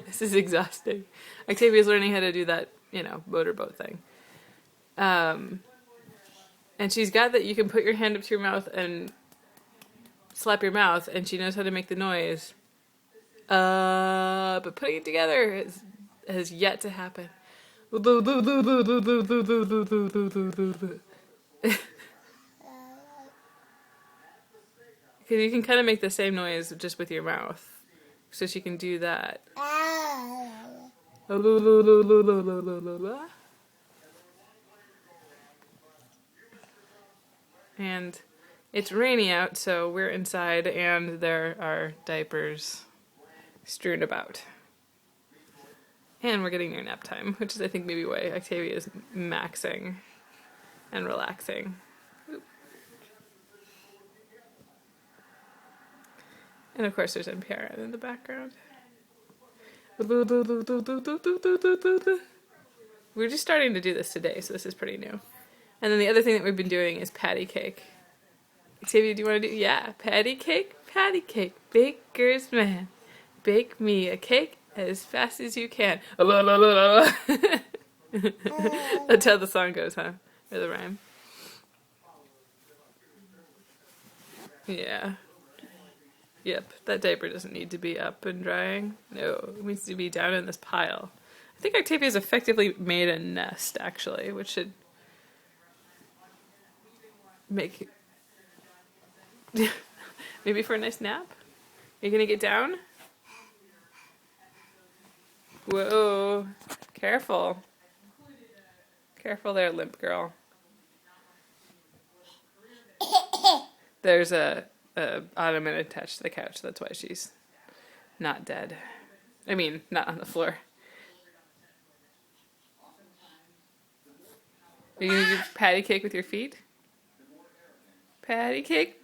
This is exhausting. Octavia's learning how to do that, motorboat thing. And she's got that you can put your hand up to your mouth and slap your mouth, and she knows how to make the noise. But putting it together has yet to happen. Because you can kind of make the same noise just with your mouth. So she can do that. And it's rainy out, so we're inside, and there are diapers strewn about. And we're getting near nap time, which is, I think, maybe why Octavia is maxing and relaxing. And of course, there's NPR in the background. We're just starting to do this today, so this is pretty new. And then the other thing that we've been doing is patty cake. Octavia, do you want to do? Yeah, patty cake, baker's man. Bake me a cake as fast as you can. That's how the song goes, huh? Or the rhyme. Yeah. Yep, that diaper doesn't need to be up and drying. No, it needs to be down in this pile. I think Octavia's effectively made a nest, actually, which should make... Maybe for a nice nap? Are you gonna get down? Whoa, careful. Careful there, limp girl. There's a ottoman attached to the couch. That's why she's not dead. I mean, not on the floor. Are you gonna do patty cake with your feet? Patty cake,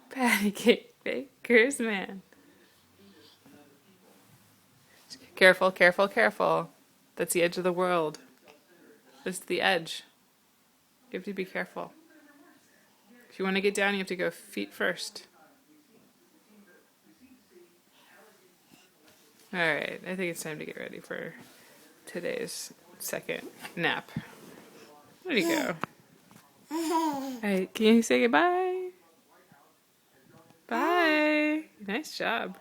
baker's man. Careful, careful, careful. That's the edge of the world. That's the edge. You have to be careful. If you want to get down, you have to go feet first. Alright, I think it's time to get ready for today's second nap. Where'd you go? Alright, can you say goodbye? Bye! Nice job.